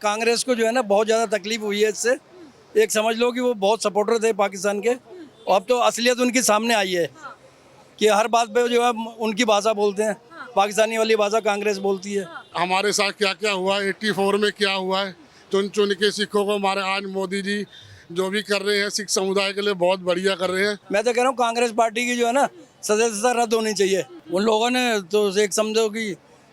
कांग्रेस को जो है ना बहुत ज़्यादा तकलीफ हुई है इससे। एक समझ लो कि वो बहुत सपोर्टर थे पाकिस्तान के, और अब तो असलियत उनकी सामने आई है कि हर बात पे जो है उनकी भाषा बोलते हैं, पाकिस्तानी वाली भाषा कांग्रेस बोलती है। हमारे साथ क्या क्या हुआ, 84 में क्या हुआ है, चुन चुन के सिखों को मारे। आज मोदी जी जो भी कर रहे हैं सिख समुदाय के लिए बहुत बढ़िया कर रहे हैं। मैं तो कह रहा हूँ कांग्रेस पार्टी की जो है ना सदस्यता रद्द होनी चाहिए। उन लोगों ने तो एक समझो कि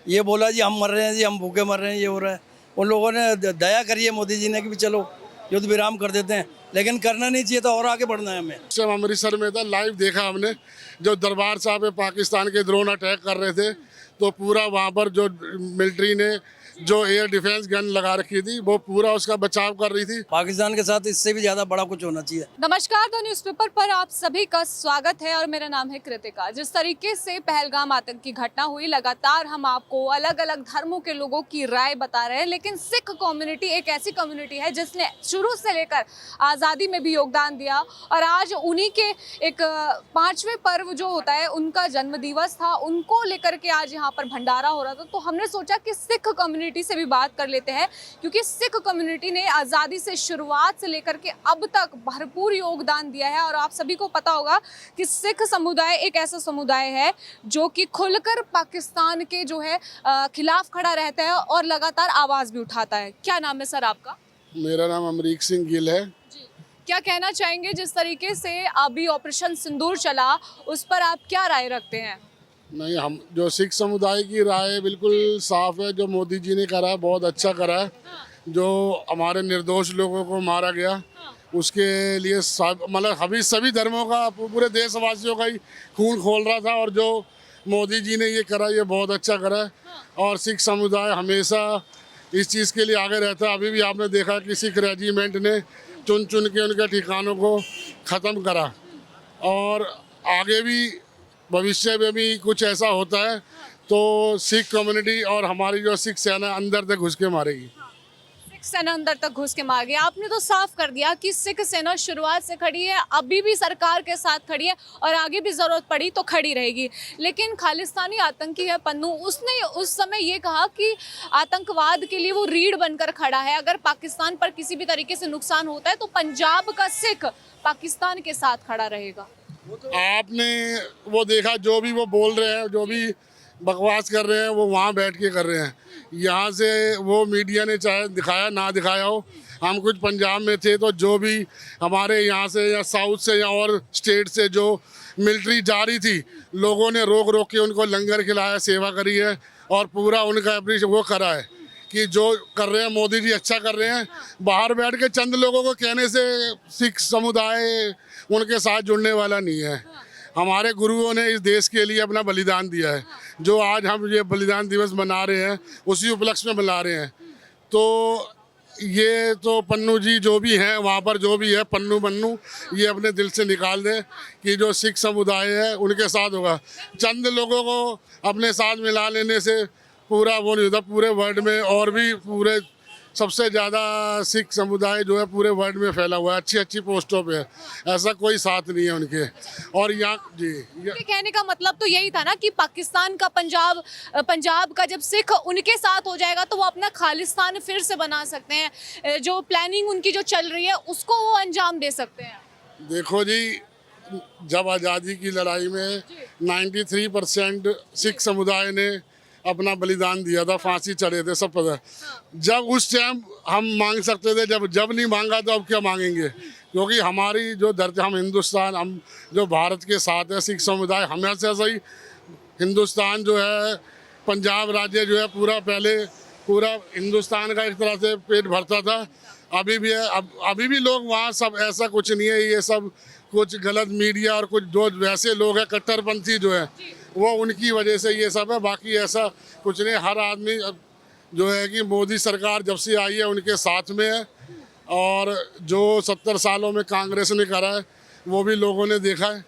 ये बोला जी हम मर रहे हैं, जी हम भूखे मर रहे हैं, ये हो रहा है। उन लोगों ने दया करी है मोदी जी ने कि भी चलो युद्ध विराम कर देते हैं, लेकिन करना नहीं चाहिए था और आगे बढ़ना है हमें। जब अमृतसर में था, लाइव देखा हमने, जो दरबार साहब पे पाकिस्तान के ड्रोन अटैक कर रहे थे, तो पूरा वहाँ पर जो मिलिट्री ने जो एयर डिफेंस गन लगा रखी थी वो पूरा उसका बचाव कर रही थी। पाकिस्तान के साथ इससे भी ज़्यादा बड़ा कुछ होना चाहिए। नमस्कार, द न्यूज़पेपर पर आप सभी का स्वागत है और मेरा नाम है कृतिका। जिस तरीके से पहलगाम आतंकी घटना हुई, लगातार हम आपको अलग अलग धर्मों के लोगों की राय बता रहे हैं, लेकिन सिख कम्युनिटी एक ऐसी कम्युनिटी है जिसने शुरू से लेकर आज़ादी में भी योगदान दिया, और आज उन्हीं के एक 5वें पर्व जो होता है उनका जन्म दिवस था, उनको लेकर के आज यहाँ पर भंडारा हो रहा था। तो हमने सोचा कि सिख कम्युनिटी से भी बात कर लेते हैं, क्योंकि सिख कम्युनिटी ने आज़ादी से शुरुआत से लेकर के अब तक भरपूर योगदान दिया है। और आप सभी को पता होगा कि सिख समुदाय एक ऐसा समुदाय है जो कि खुलकर पाकिस्तान के जो है खिलाफ खड़ा रहता है और लगातार आवाज़ भी उठाता है। क्या नाम है सर आपका? मेरा नाम अमरीक सिंह गिल है। जी, क्या कहना चाहेंगे जिस तरीके से अभी ऑपरेशन सिंदूर चला, उस पर आप क्या राय रखते हैं? नहीं, हम जो सिख समुदाय की राय बिल्कुल साफ है। जो मोदी जी ने करा है बहुत अच्छा करा है। जो हमारे निर्दोष लोगों को मारा गया उसके लिए मतलब अभी सभी धर्मों का, पूरे देशवासियों का ही खून खोल रहा था, और जो मोदी जी ने ये करा ये बहुत अच्छा करा है। और सिख समुदाय हमेशा इस चीज़ के लिए आगे रहता है। अभी भी आपने देखा कि सिख रेजिमेंट ने चुन चुन के उनके ठिकानों को ख़त्म करा, और आगे भी भविष्य में भी कुछ ऐसा होता है तो सिख कम्युनिटी और हमारी जो सिख सेना अंदर तक घुस के मारेगी। सिख सेना अंदर तक घुस के मार गया। आपने तो साफ कर दिया कि सिख सेना शुरुआत से खड़ी है, अभी भी सरकार के साथ खड़ी है और आगे भी ज़रूरत पड़ी तो खड़ी रहेगी। लेकिन खालिस्तानी आतंकी है पन्नू, उसने उस समय ये कहा कि आतंकवाद के लिए वो रीढ़ बनकर खड़ा है। अगर पाकिस्तान पर किसी भी तरीके से नुकसान होता है तो पंजाब का सिख पाकिस्तान के साथ खड़ा रहेगा। आपने वो देखा, जो भी वो बोल रहे हैं, जो भी बकवास कर रहे हैं, वो वहाँ बैठ के कर रहे हैं। यहाँ से वो मीडिया ने चाहे दिखाया ना दिखाया हो, हम कुछ पंजाब में थे तो जो भी हमारे यहाँ से या साउथ से या और स्टेट से जो मिलिट्री जा रही थी, लोगों ने रोक रोक के उनको लंगर खिलाया, सेवा करी है, और पूरा उनका अप्रिशिएट वो करा है कि जो कर रहे हैं मोदी जी अच्छा कर रहे हैं। बाहर बैठ के चंद लोगों को कहने से सिख समुदाय उनके साथ जुड़ने वाला नहीं है। हमारे गुरुओं ने इस देश के लिए अपना बलिदान दिया है। जो आज हम ये बलिदान दिवस मना रहे हैं उसी उपलक्ष्य में मना रहे हैं। तो ये तो पन्नू जी जो भी हैं वहाँ पर, जो भी है पन्नू मन्नू, ये अपने दिल से निकाल दें कि जो सिख समुदाय है उनके साथ होगा। चंद लोगों को अपने साथ मिला लेने से पूरा वो नहीं होता। पूरे वर्ल्ड में और भी पूरे सबसे ज़्यादा सिख समुदाय जो है पूरे वर्ल्ड में फैला हुआ है, अच्छी अच्छी पोस्टों पे है। ऐसा कोई साथ नहीं है उनके। और यहाँ जी कहने का मतलब तो यही था ना कि पाकिस्तान का पंजाब का जब सिख उनके साथ हो जाएगा तो वो अपना खालिस्तान फिर से बना सकते हैं। जो प्लानिंग उनकी जो चल रही है उसको वो अंजाम दे सकते हैं। देखो जी, जब आज़ादी की लड़ाई में 93% सिख समुदाय ने अपना बलिदान दिया था, फांसी चढ़े थे, सब पता है। जब उस टाइम हम मांग सकते थे, जब नहीं मांगा तो अब क्या मांगेंगे? क्योंकि हमारी जो धरती, हम हिंदुस्तान, हम जो भारत के साथ है, सिख समुदाय हमेशा से ही हिंदुस्तान जो है, पंजाब राज्य जो है पूरा पहले पूरा हिंदुस्तान का एक तरह से पेट भरता था, अभी भी है। अभी भी लोग वहाँ सब, ऐसा कुछ नहीं है। ये सब कुछ गलत मीडिया और कुछ जो वैसे लोग हैं कट्टरपंथी जो है, वो उनकी वजह से ये सब है। बाकी ऐसा कुछ नहीं। हर आदमी जो है कि मोदी सरकार जब से आई है उनके साथ में है, और जो 70 सालों में कांग्रेस ने करा है वो भी लोगों ने देखा है।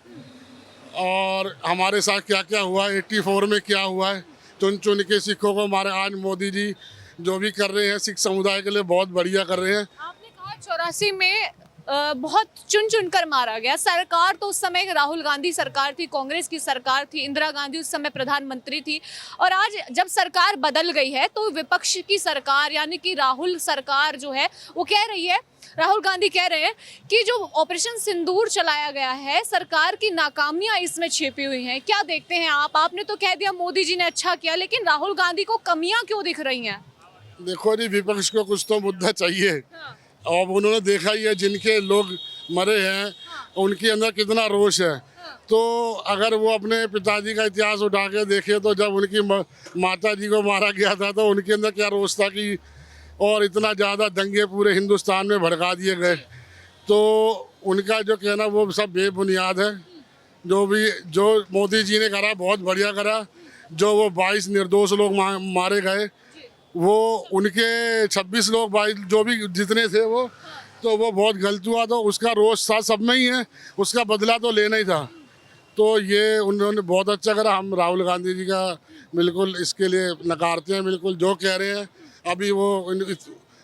और हमारे साथ क्या क्या हुआ, 84 में क्या हुआ है, चुन चुन के सिखों को मारे। आज मोदी जी जो भी कर रहे हैं सिख समुदाय के लिए बहुत बढ़िया कर रहे हैं। आपने कहा 84 में बहुत चुन चुन कर मारा गया। सरकार तो उस समय राहुल गांधी सरकार थी, कांग्रेस की सरकार थी, इंदिरा गांधी उस समय प्रधानमंत्री थी, और आज जब सरकार बदल गई है तो विपक्ष की सरकार यानी कि राहुल सरकार जो है वो कह रही है, राहुल गांधी कह रहे हैं कि जो ऑपरेशन सिंदूर चलाया गया है सरकार की नाकामियां इसमें छिपी हुई हैं। क्या देखते हैं आप? आपने तो कह दिया मोदी जी ने अच्छा किया, लेकिन राहुल गांधी को कमियां क्यों दिख रही हैं? देखो जी, विपक्ष को कुछ तो मुद्दा चाहिए। और उन्होंने देखा ही है जिनके लोग मरे हैं उनके अंदर कितना रोष है। तो अगर वो अपने पिताजी का इतिहास उठा के देखे तो जब उनकी माता जी को मारा गया था तो उनके अंदर क्या रोष था कि, और इतना ज़्यादा दंगे पूरे हिंदुस्तान में भड़का दिए गए। तो उनका जो कहना वो सब बेबुनियाद है। जो मोदी जी ने करा बहुत बढ़िया करा। जो वो 22 निर्दोष लोग मारे गए, वो उनके 26 लोग 22 जो भी जितने थे वो, तो वो बहुत गलत हुआ। तो उसका रोष था सब में ही है, उसका बदला तो लेना ही था। तो ये उन्होंने बहुत अच्छा करा। हम राहुल गांधी जी का बिल्कुल इसके लिए नकारते हैं। बिल्कुल जो कह रहे हैं अभी वो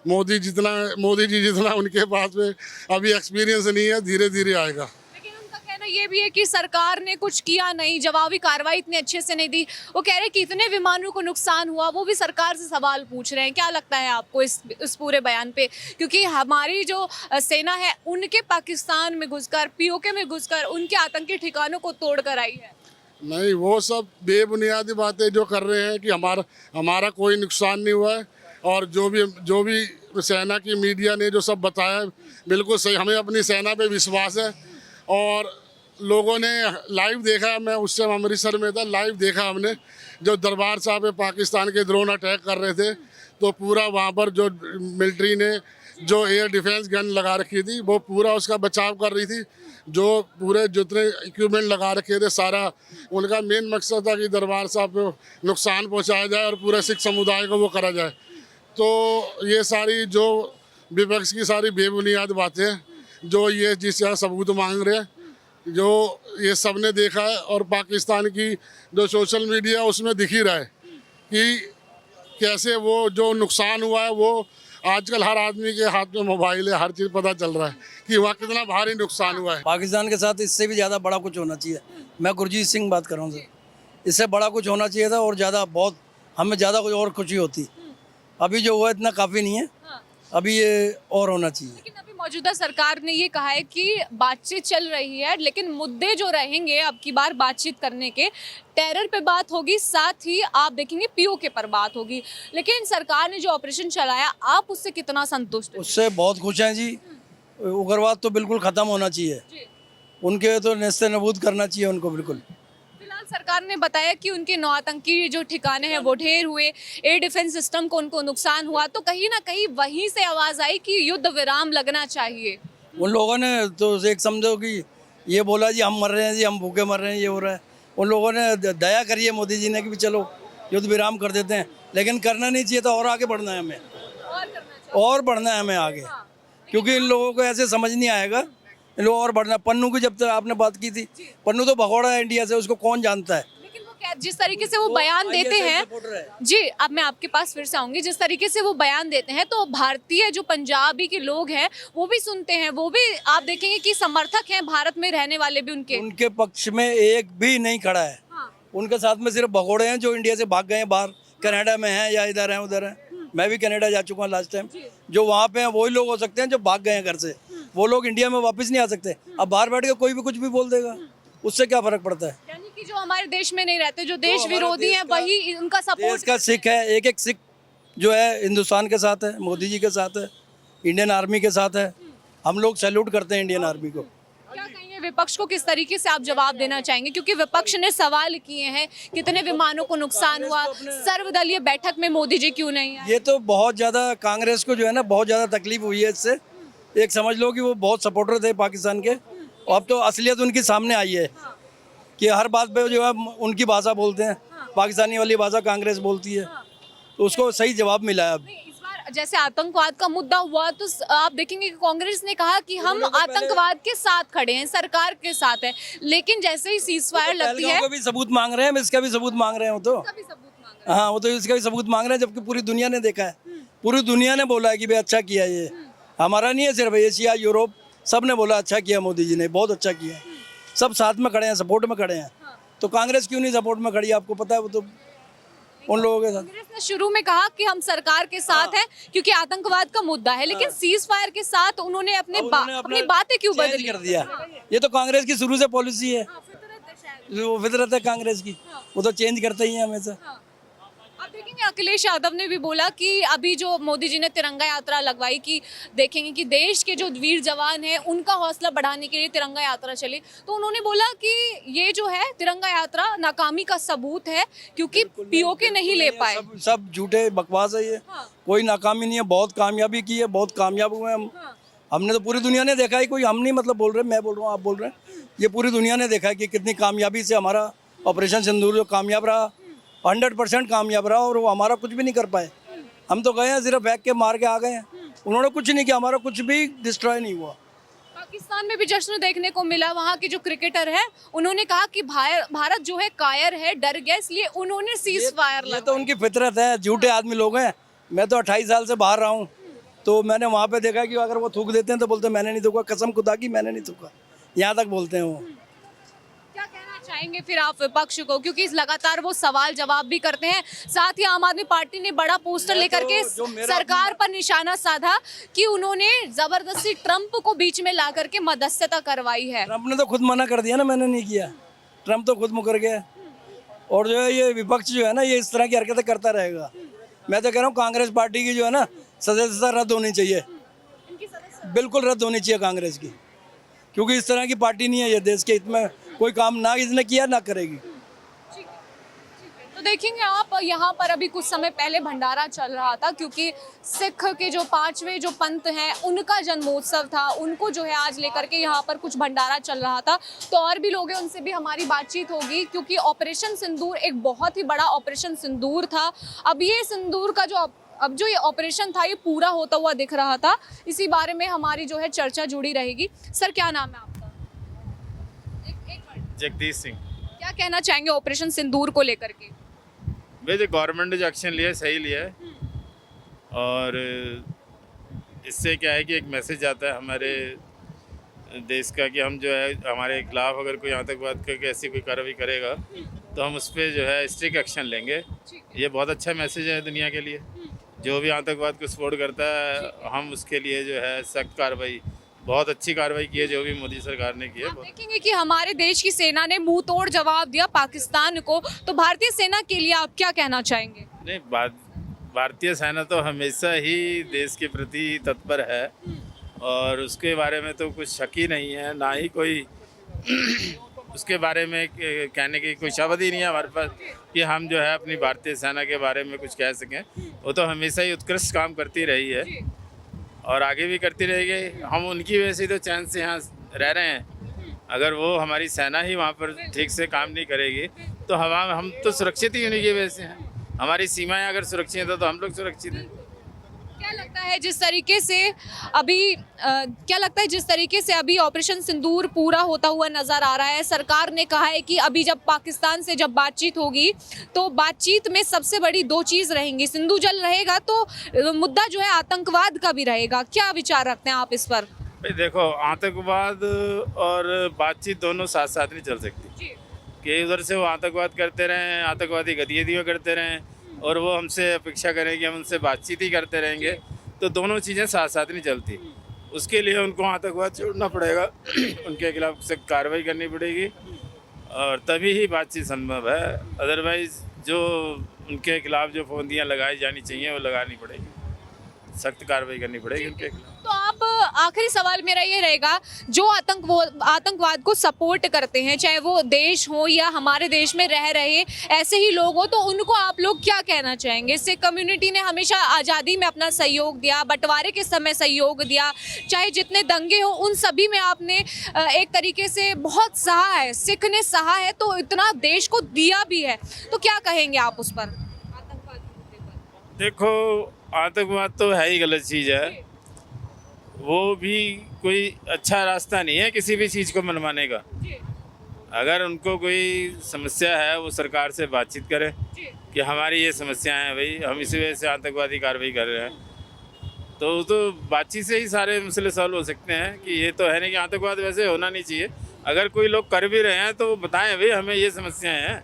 मोदी जी जितना उनके पास में अभी एक्सपीरियंस नहीं है, धीरे धीरे आएगा। लेकिन उनका कहना ये भी है कि सरकार ने कुछ किया नहीं, जवाबी कार्रवाई इतने अच्छे से नहीं दी। वो कह रहे हैं कि इतने विमानों को नुकसान हुआ, वो भी सरकार से सवाल पूछ रहे हैं। क्या लगता है आपको इस पूरे बयान पे? क्योंकि हमारी जो सेना है उनके पाकिस्तान में घुसकर, पीओके में घुसकर उनके आतंकी ठिकानों को तोड़ कर आई है। नहीं, वो सब बेबुनियादी बातें जो कर रहे हैं कि हमारा कोई नुकसान नहीं हुआ है। और जो भी सेना की मीडिया ने जो सब बताया बिल्कुल सही। हमें अपनी सेना पे विश्वास है। और लोगों ने लाइव देखा, मैं उस समय अमृतसर में था, लाइव देखा हमने। जो दरबार साहब पे पाकिस्तान के ड्रोन अटैक कर रहे थे तो पूरा वहाँ पर जो मिलिट्री ने जो एयर डिफेंस गन लगा रखी थी वो पूरा उसका बचाव कर रही थी। जो पूरे जितने इक्विपमेंट लगा रखे थे सारा, उनका मेन मकसद था कि दरबार साहब को नुकसान पहुँचाया जाए और पूरे सिख समुदाय को वो करा जाए। तो ये सारी जो विपक्ष की सारी बेबुनियाद बातें हैं, जो ये जिसका सबूत मांग रहे हैं, जो ये सब ने देखा है। और पाकिस्तान की जो सोशल मीडिया उसमें दिख ही रहा है कि कैसे वो जो नुकसान हुआ है, वो आजकल हर आदमी के हाथ में मोबाइल है, हर चीज़ पता चल रहा है कि वहाँ कितना भारी नुकसान हुआ है। पाकिस्तान के साथ इससे भी ज़्यादा बड़ा कुछ होना चाहिए। मैं गुरजीत सिंह बात कर रहा हूँ सर। इससे बड़ा कुछ होना चाहिए था और ज़्यादा बहुत हमें ज़्यादा कुछ और खुशी होती। अभी जो हुआ इतना काफ़ी नहीं है, अभी ये और होना चाहिए। लेकिन अभी मौजूदा सरकार ने ये कहा है कि बातचीत चल रही है, लेकिन मुद्दे जो रहेंगे अब की बार बातचीत करने के, टेरर पे बात होगी, साथ ही आप देखेंगे पीओके पर बात होगी। लेकिन सरकार ने जो ऑपरेशन चलाया, आप उससे कितना संतुष्ट हैं? उससे बहुत खुश हैं जी। उग्रवाद तो बिल्कुल ख़त्म होना चाहिए, उनके तो नेस्ते नबूद करना चाहिए उनको बिल्कुल। फिलहाल सरकार ने बताया कि उनके 9 आतंकी जो ठिकाने हैं वो ढेर हुए, एयर डिफेंस सिस्टम को उनको नुकसान हुआ। तो कहीं ना कहीं वहीं से आवाज़ आई कि युद्ध विराम लगना चाहिए। उन लोगों ने तो एक समझो कि ये बोला जी हम मर रहे हैं जी, हम भूखे मर रहे हैं, ये हो रहा है। उन लोगों ने दया करी है मोदी जी ने कि भी चलो युद्ध विराम कर देते हैं, लेकिन करना नहीं चाहिए था। और आगे बढ़ना है हमें, और बढ़ना है हमें आगे, क्योंकि इन लोगों को ऐसे समझ नहीं आएगा। इन लोगों और बढ़ना। पन्नू की जब तक आपने बात की थी, पन्नू तो भगोड़ा है इंडिया से, उसको कौन जानता है। लेकिन वो जिस तरीके से वो बयान देते हैं जी, अब मैं आपके पास फिर से आऊंगी, जिस तरीके से वो बयान देते हैं तो भारतीय जो पंजाबी के लोग हैं वो भी सुनते हैं, वो भी आप देखेंगे कि समर्थक हैं, भारत में रहने वाले भी उनके पक्ष में एक भी नहीं खड़ा है। उनके साथ में सिर्फ भगोड़े हैं जो इंडिया से भाग गए हैं, बाहर कनाडा में हैं या इधर हैं उधर हैं। मैं भी कनाडा जा चुका हूँ लास्ट टाइम। जो वहाँ पे हैं वही लोग हो सकते हैं जो भाग गए हैं घर से। वो लोग इंडिया में वापस नहीं आ सकते। अब बाहर बैठ के कोई भी कुछ भी बोल देगा, उससे क्या फर्क पड़ता है। यानी कि जो हमारे देश में नहीं रहते, जो देश विरोधी हैं, वही उनका सपोर्ट। देश का सिख है, एक एक सिख जो है हिंदुस्तान के साथ है, मोदी जी के साथ है, इंडियन आर्मी के साथ है। हम लोग सैल्यूट करते हैं इंडियन आर्मी को। क्या कहेंगे विपक्ष को, किस तरीके से आप जवाब देना चाहेंगे? क्योंकि विपक्ष ने सवाल किए हैं कितने विमानों को नुकसान हुआ, सर्वदलीय बैठक में मोदी जी क्यों नहीं आए? ये तो बहुत ज़्यादा कांग्रेस को जो है ना बहुत ज़्यादा तकलीफ हुई है इससे। एक समझ लो कि वो बहुत सपोर्टर थे पाकिस्तान के, और अब तो असलियत उनकी सामने आई है कि हर बात पे जो है उनकी भाषा बोलते हैं, पाकिस्तानी वाली भाषा कांग्रेस बोलती है। तो उसको सही जवाब मिला है अब। इस बार जैसे आतंकवाद का मुद्दा हुआ तो आप देखेंगे कि कांग्रेस ने कहा कि हम आतंकवाद के साथ खड़े हैं, सरकार के साथ है। लेकिन जैसे ही सीजफायर लगती है, भी सबूत मांग रहे हैं, इसका भी सबूत मांग रहे हैं। वो तो हाँ, वो तो इसका भी सबूत मांग रहे हैं, जबकि पूरी दुनिया ने देखा है, पूरी दुनिया ने बोला है कि भाई अच्छा किया। ये हमारा नहीं है सिर्फ, एशिया, यूरोप, सब ने बोला अच्छा किया मोदी जी ने, बहुत अच्छा किया। सब साथ में खड़े हैं, सपोर्ट में खड़े हैं। तो कांग्रेस क्यों नहीं सपोर्ट में खड़ी है? आपको पता है वो तो उन लोगों के साथ। कांग्रेस ने शुरू में कहा कि हम सरकार के साथ हैं क्योंकि आतंकवाद का मुद्दा है, लेकिन सीज फायर के साथ उन्होंने अपनी बातें क्यों चेंज बदली? कर दिया। ये तो कांग्रेस की शुरू से पॉलिसी है, वो फितरत है कांग्रेस की, वो तो चेंज करते ही है हमेशा। आप देखेंगे अखिलेश यादव ने भी बोला कि अभी जो मोदी जी ने तिरंगा यात्रा लगवाई कि देखेंगे कि देश के जो वीर जवान हैं उनका हौसला बढ़ाने के लिए तिरंगा यात्रा चली, तो उन्होंने बोला कि ये जो है तिरंगा यात्रा नाकामी का सबूत है क्योंकि पीओके नहीं ले पाए। सब झूठे बकवास है ये। कोई नाकामी नहीं है, बहुत कामयाबी की है, बहुत कामयाब हुए हम। हमने तो पूरी दुनिया ने देखा है, कोई हम नहीं मतलब बोल रहे, मैं बोल रहा हूँ, आप बोल रहे हैं, ये पूरी दुनिया ने देखा है कि कितनी कामयाबी से हमारा ऑपरेशन सिंदूर जो कामयाब रहा, 100% कामयाब रहा, और वो हमारा कुछ भी नहीं कर पाए। हम तो गए हैं, सिर्फ फेंक के मार के आ गए हैं, उन्होंने कुछ नहीं किया, हमारा कुछ भी डिस्ट्रॉय नहीं हुआ। पाकिस्तान में भी जश्न देखने को मिला, वहाँ के जो क्रिकेटर हैं उन्होंने कहा कि भारत जो है कायर है, डर गया, इसलिए उन्होंने सीज फायर ये तो उनकी फितरत है, झूठे आदमी लोग हैं। मैं तो 28 साल से बाहर रहा हूँ, तो मैंने वहाँ पे देखा कि अगर वो थूक देते हैं तो बोलते मैंने नहीं थूका, कसम खुदा की मैंने नहीं थूका, यहाँ तक बोलते हैं वो। क्या कहना चाहेंगे फिर आप विपक्ष को, क्योंकि लगातार वो सवाल जवाब भी करते हैं, साथ ही आम आदमी पार्टी ने बड़ा पोस्टर लेकर के सरकार पर निशाना साधा कि उन्होंने जबरदस्ती ट्रंप को बीच में ला करके मध्यस्थता करवाई है। ट्रंप ने तो खुद मना कर दिया ना, मैंने नहीं किया, ट्रंप तो खुद मुकर गया। और जो है ये विपक्ष जो है ना, ये इस तरह की हरकतें करता रहेगा। मैं तो कह रहा हूँ कांग्रेस पार्टी की जो है ना सदस्यता रद्द होनी चाहिए, बिल्कुल रद्द होनी चाहिए कांग्रेस की, क्योंकि इस तरह की पार्टी नहीं है ये, देश के हित में कोई काम ना इसने किया ना करेगी। तो देखेंगे आप, यहाँ पर अभी कुछ समय पहले भंडारा चल रहा था क्योंकि सिख के जो 5वें जो पंथ हैं उनका जन्मोत्सव था, उनको जो है आज लेकर के यहाँ पर कुछ भंडारा चल रहा था। तो और भी लोग हैं, उनसे भी हमारी बातचीत होगी क्योंकि ऑपरेशन सिंदूर एक बहुत ही बड़ा ऑपरेशन सिंदूर था। अब ये सिंदूर का जो ये ऑपरेशन था ये पूरा होता हुआ दिख रहा था, इसी बारे में हमारी जो है चर्चा जुड़ी रहेगी। सर क्या नाम है आपका? जगदीश सिंह। क्या कहना चाहेंगे ऑपरेशन सिंदूर को लेकर के? भाई जो गवर्नमेंट ने जो एक्शन लिया है सही लिया है, और इससे क्या है कि एक मैसेज आता है हमारे देश का कि हम जो है हमारे खिलाफ अगर कोई आतंकवाद करके ऐसी कोई कार्रवाई करेगा तो हम उस पर जो है स्ट्रिक्ट एक्शन लेंगे। ये बहुत अच्छा मैसेज है दुनिया के लिए। जो भी आतंकवाद को सपोर्ट करता है हम उसके लिए जो है सख्त कार्रवाई, बहुत अच्छी कार्रवाई की है जो भी मोदी सरकार ने की है। आप देखेंगे कि हमारे देश की सेना ने मुंह तोड़ जवाब दिया पाकिस्तान को, तो भारतीय सेना के लिए आप क्या कहना चाहेंगे? नहीं, भारतीय सेना तो हमेशा ही देश के प्रति तत्पर है और उसके बारे में तो कुछ शक ही नहीं है, ना ही कोई उसके बारे में कहने की कोई शब्द ही नहीं है हमारे पास कि हम जो है अपनी भारतीय सेना के बारे में कुछ कह सकें। वो तो हमेशा ही उत्कृष्ट काम करती रही है और आगे भी करती रहेगी। हम उनकी वजह से तो चैन से यहाँ रह रहे हैं। अगर वो हमारी सेना ही वहाँ पर ठीक से काम नहीं करेगी तो हम तो सुरक्षित ही उन्हीं की वजह से हैं। हमारी सीमाएं अगर सुरक्षित हैं तो हम लोग सुरक्षित हैं। क्या लगता है जिस तरीके से अभी ऑपरेशन सिंदूर पूरा होता हुआ नजर आ रहा है, सरकार ने कहा है कि अभी जब पाकिस्तान से जब बातचीत होगी तो बातचीत में सबसे बड़ी 2 चीज़ रहेंगी, सिंधु जल रहेगा तो मुद्दा जो है आतंकवाद का भी रहेगा। क्या विचार रखते हैं आप इस पर? भाई देखो, आतंकवाद और बातचीत दोनों साथ साथ नहीं चल सकती कि उधर से वो आतंकवाद करते रहें, आतंकवादी गतिविधियाँ करते रहें और वो हमसे अपेक्षा करें कि हम उनसे बातचीत ही करते रहेंगे, तो दोनों चीज़ें साथ साथ नहीं चलती। उसके लिए उनको आतंकवाद छोड़ना पड़ेगा, उनके खिलाफ सख्त कार्रवाई करनी पड़ेगी और तभी ही बातचीत संभव है। अदरवाइज़ जो उनके खिलाफ जो पाबंदियाँ लगाई जानी चाहिए वो लगानी पड़ेगी, सख्त कार्रवाई करनी पड़ेगी उनके खिलाफ। तो आप, आखिरी सवाल मेरा ये रहेगा, जो आतंकवाद को सपोर्ट करते हैं, चाहे वो देश हो या हमारे देश में रह रहे ऐसे ही लोग हो, तो उनको आप लोग क्या कहना चाहेंगे? सिख कम्युनिटी ने हमेशा आज़ादी में अपना सहयोग दिया, बंटवारे के समय सहयोग दिया, चाहे जितने दंगे हो उन सभी में आपने एक तरीके से बहुत सहा है, सिख ने सहा है तो इतना देश को दिया भी है, तो क्या कहेंगे आप उस पर? देखो, आतंकवाद तो है ही गलत चीज़ है, वो भी कोई अच्छा रास्ता नहीं है किसी भी चीज़ को मनवाने का। अगर उनको कोई समस्या है वो सरकार से बातचीत करें कि हमारी ये समस्याएं हैं भाई, हम इसी वजह से आतंकवादी कार्रवाई कर रहे हैं, तो बातचीत से ही सारे मसले सॉल्व हो सकते हैं कि ये तो है नहीं कि आतंकवाद वैसे होना नहीं चाहिए। अगर कोई लोग कर भी रहे हैं तो वो बताएं भाई हमें ये समस्याएं हैं,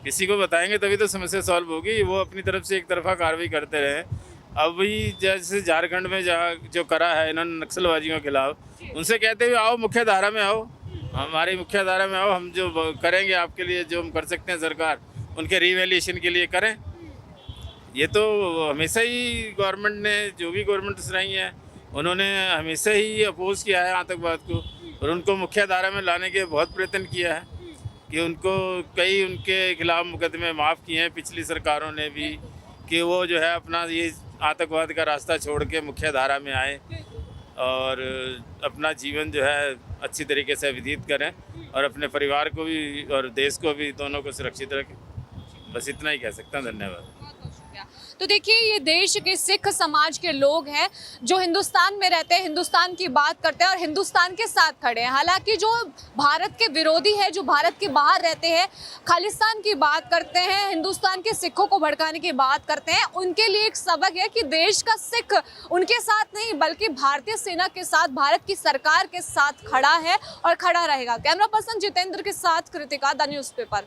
किसी को बताएंगे तभी तो समस्या सॉल्व होगी। वो अपनी तरफ से एक तरफा कार्रवाई करते रहे। अभी जैसे झारखंड में जहाँ जो करा है इन्होंने नक्सलवादियों के खिलाफ, उनसे कहते हुए आओ मुख्य धारा में आओ, हमारी मुख्य धारा में आओ, हम जो करेंगे आपके लिए जो हम कर सकते हैं सरकार उनके रिवैल्यूएशन के लिए करें। ये तो हमेशा ही गवर्नमेंट ने जो भी गवर्नमेंट्स रही हैं उन्होंने हमेशा ही अपोज किया है आतंकवाद को, और उनको मुख्य धारा में लाने के बहुत प्रयत्न किया है कि उनको कई उनके खिलाफ मुकदमे माफ़ किए हैं पिछली सरकारों ने भी, कि वो जो है अपना ये आतंकवाद का रास्ता छोड़ के मुख्य धारा में आए और अपना जीवन जो है अच्छी तरीके से व्यतीत करें और अपने परिवार को भी और देश को भी दोनों को सुरक्षित रखें। बस इतना ही कह सकता हूँ। धन्यवाद। तो देखिए ये देश के सिख समाज के लोग हैं जो हिंदुस्तान में रहते हैं, हिंदुस्तान की बात करते हैं और हिंदुस्तान के साथ खड़े हैं। हालांकि जो भारत के विरोधी है, जो भारत के बाहर रहते हैं, खालिस्तान की बात करते हैं, हिंदुस्तान के सिखों को भड़काने की बात करते हैं, उनके लिए एक सबक है कि देश का सिख उनके साथ नहीं बल्कि भारतीय सेना के साथ, भारत की सरकार के साथ खड़ा है और खड़ा रहेगा। कैमरा पर्सन जितेंद्र के साथ कृतिका, द न्यूज़पेपर।